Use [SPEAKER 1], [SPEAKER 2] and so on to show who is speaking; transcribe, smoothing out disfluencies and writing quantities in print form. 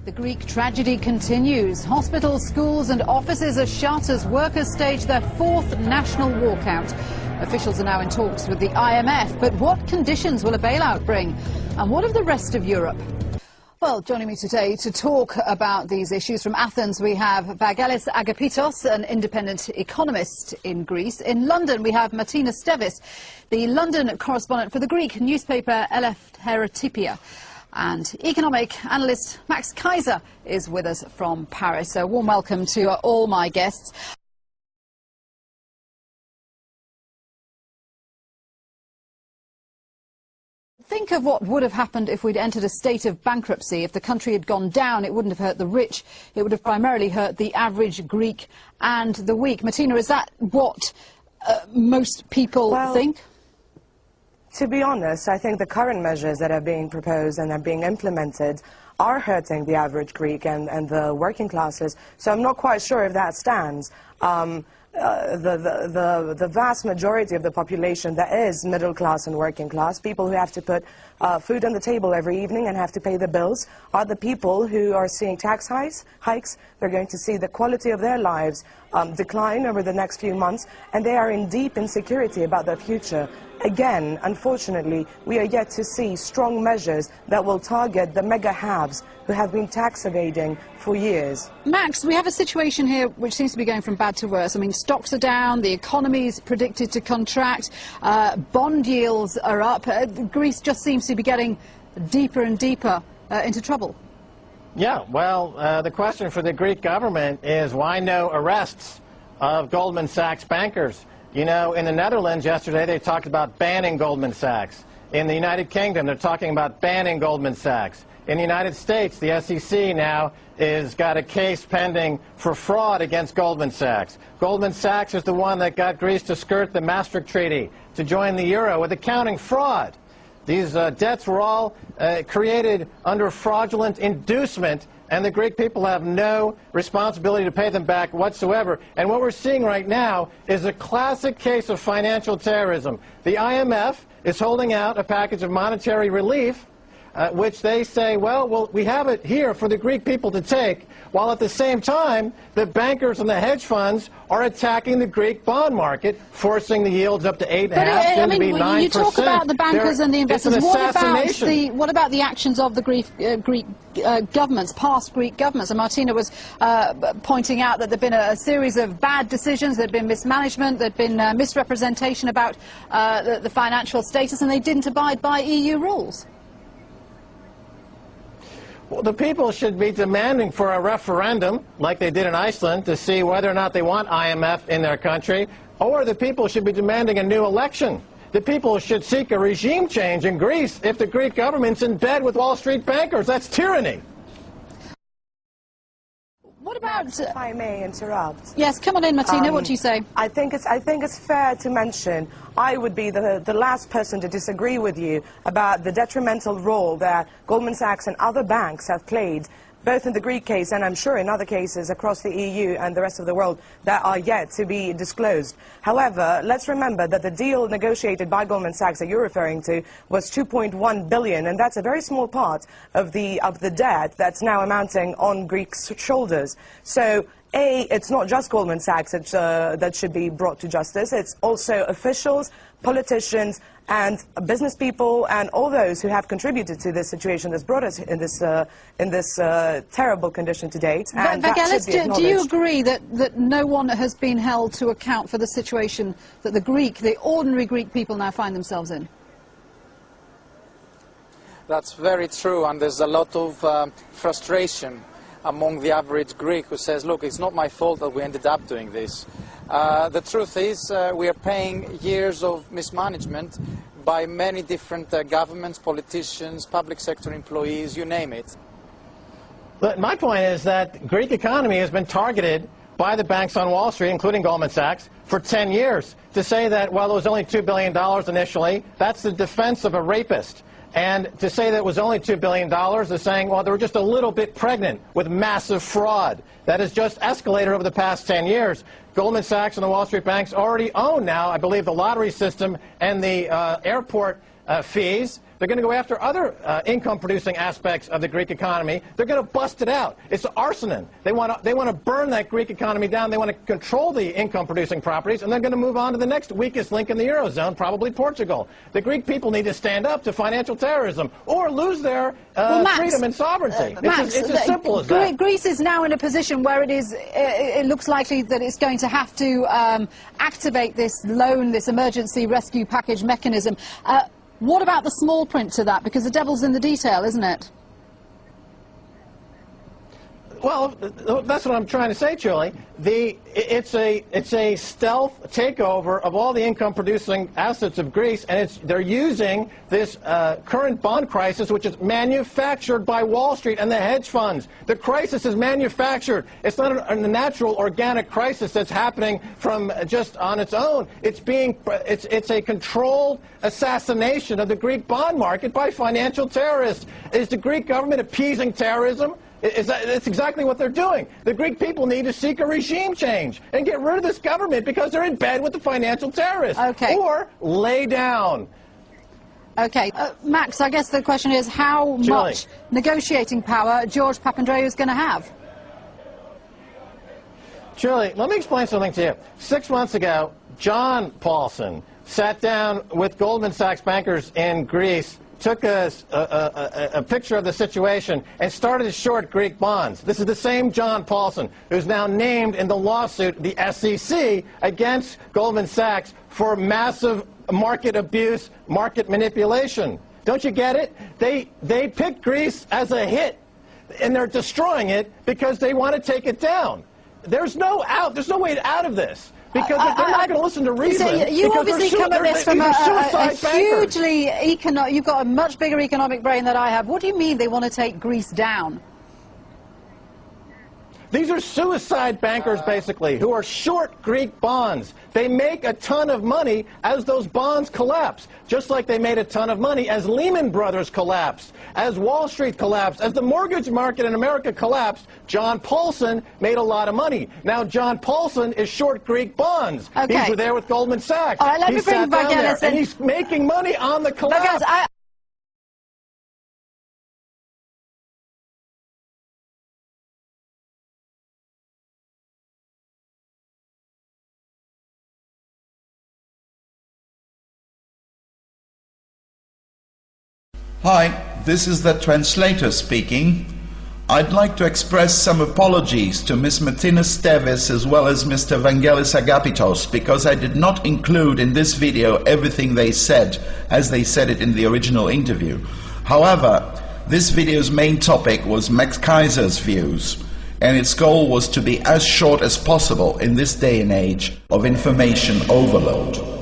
[SPEAKER 1] The Greek tragedy continues. Hospitals, schools and offices are shut as workers stage their fourth national walkout. Officials are now in talks with the IMF, but what conditions will a bailout bring? And what of the rest of Europe? Well, joining me today to talk about these issues from Athens, we have Vangelis Agapitos, an independent economist in Greece. In London, we have Martina Stevis, the London correspondent for the Greek newspaper Eleftherotypia. And economic analyst Max Keiser is with us from Paris. So a warm welcome to all my guests. Think of what would have happened if we'd entered a state of bankruptcy. If the country had gone down, it wouldn't have hurt the rich. It would have primarily hurt the average Greek and the weak. Martina, is that what most people think?
[SPEAKER 2] To be honest, I think the current measures that are being proposed and are being implemented are hurting the average Greek and the working classes. So I'm not quite sure if that stands. The vast majority of the population that is middle class and working class, people who have to put food on the table every evening and have to pay the bills, are the people who are seeing tax hikes. They're going to see the quality of their lives decline over the next few months, and they are in deep insecurity about their future. Again, unfortunately, we are yet to see strong measures that will target the mega haves who have been tax evading for years.
[SPEAKER 1] Max, we have a situation here which seems to be going from bad to worse. I mean, stocks are down, the economy is predicted to contract, bond yields are up. Greece just seems to be getting deeper and deeper into trouble.
[SPEAKER 3] Yeah, well, the question for the Greek government is why no arrests of Goldman Sachs bankers? You know, in the Netherlands yesterday they talked about banning Goldman Sachs. In the United Kingdom they're talking about banning Goldman Sachs. In the United States, the SEC now is got a case pending for fraud against Goldman Sachs. Goldman Sachs is the one that got Greece to skirt the Maastricht Treaty to join the euro with accounting fraud. These debts were all created under fraudulent inducement, and the Greek people have no responsibility to pay them back whatsoever. And what we're seeing right now is a classic case of financial terrorism. The IMF is holding out a package of monetary relief, which they say, well, we have it here for the Greek people to take, while at the same time, the bankers and the hedge funds are attacking the Greek bond market, forcing the yields up to 8.5%, soon to be 9%.
[SPEAKER 1] You talk about the bankers and the investors.
[SPEAKER 3] It's an assassination.
[SPEAKER 1] What about the actions of the Greek governments, past Greek governments? And Martina was pointing out that there have been a series of bad decisions, there had been mismanagement, there had been misrepresentation about the financial status, and they didn't abide by EU rules.
[SPEAKER 3] Well, the people should be demanding for a referendum, like they did in Iceland, to see whether or not they want IMF in their country, or the people should be demanding a new election. The people should seek a regime change in Greece if the Greek government's in bed with Wall Street bankers. That's tyranny.
[SPEAKER 1] What about...
[SPEAKER 2] If I may interrupt.
[SPEAKER 1] Yes, come on in, Martina. What do you say?
[SPEAKER 2] I think it's fair to mention, I would be the last person to disagree with you about the detrimental role that Goldman Sachs and other banks have played, both in the Greek case and I'm sure in other cases across the EU and the rest of the world that are yet to be disclosed. However, let's remember that the deal negotiated by Goldman Sachs that you're referring to was 2.1 billion, and that's a very small part of the debt that's now amounting on Greeks' shoulders. So, it's not just Goldman Sachs that should be brought to justice. It's also officials, politicians, and business people, and all those who have contributed to this situation that's brought us in this terrible condition to date. And
[SPEAKER 1] Vangelis, do you agree that no one has been held to account for the situation that the ordinary Greek people now find themselves in?
[SPEAKER 4] That's very true, and there's a lot of frustration among the average Greek who says, look, it's not my fault that we ended up doing this. The truth is we are paying years of mismanagement by many different governments, politicians, public sector employees, you name it.
[SPEAKER 3] But my point is that Greek economy has been targeted by the banks on Wall Street, including Goldman Sachs, for 10 years. To say that, well, it was only $2 billion initially, that's the defense of a rapist. And to say that it was only $2 billion is saying, well, they were just a little bit pregnant with massive fraud. That has just escalated over the past 10 years. Goldman Sachs and the Wall Street banks already own now, I believe, the lottery system and the airport fees. They're going to go after other income-producing aspects of the Greek economy. They're going to bust it out. It's arson. They want to burn that Greek economy down. They want to control the income-producing properties, and they're going to move on to the next weakest link in the Eurozone, probably Portugal. The Greek people need to stand up to financial terrorism or lose their freedom and sovereignty.
[SPEAKER 1] Max,
[SPEAKER 3] it's as simple as that.
[SPEAKER 1] Greece is now in a position where it looks likely that it's going to have to activate this loan, this emergency rescue package mechanism. What about the small print to that? Because the devil's in the detail, isn't it?
[SPEAKER 3] Well, that's what I'm trying to say, Julie. It's a stealth takeover of all the income-producing assets of Greece, and they're using this current bond crisis, which is manufactured by Wall Street and the hedge funds. The crisis is manufactured. It's not a natural, organic crisis that's happening from just on its own. It's a controlled assassination of the Greek bond market by financial terrorists. Is the Greek government appeasing terrorism? It's exactly what they're doing. The Greek people need to seek a regime change and get rid of this government because they're in bed with the financial terrorists.
[SPEAKER 1] Okay.
[SPEAKER 3] Or lay down.
[SPEAKER 1] Okay. Max, I guess the question is how much negotiating power George Papandreou is going to have?
[SPEAKER 3] Julie, let me explain something to you. 6 months ago, John Paulson sat down with Goldman Sachs bankers in Greece, took a picture of the situation, and started to short Greek bonds. This is the same John Paulson who's now named in the lawsuit, the SEC, against Goldman Sachs for massive market abuse, market manipulation. Don't you get it? They picked Greece as a hit, and they're destroying it because they want to take it down. There's no way out of this. Because they're not going to listen to reason.
[SPEAKER 1] So you obviously come at this from a hugely you've got a much bigger economic brain than I have. What do you mean they want to take Greece down?
[SPEAKER 3] These are suicide bankers, basically, who are short Greek bonds. They make a ton of money as those bonds collapse, just like they made a ton of money as Lehman Brothers collapsed, as Wall Street collapsed, as the mortgage market in America collapsed. John Paulson made a lot of money. Now John Paulson is short Greek bonds.
[SPEAKER 1] Okay.
[SPEAKER 3] He's there with Goldman Sachs.
[SPEAKER 1] All right, let me bring Vangelis in.
[SPEAKER 3] And he's making money on the collapse.
[SPEAKER 5] Hi, this is the translator speaking. I'd like to express some apologies to Ms. Martinez Teves as well as Mr. Vangelis Agapitos because I did not include in this video everything they said as they said it in the original interview. However, this video's main topic was Max Keiser's views, and its goal was to be as short as possible in this day and age of information overload.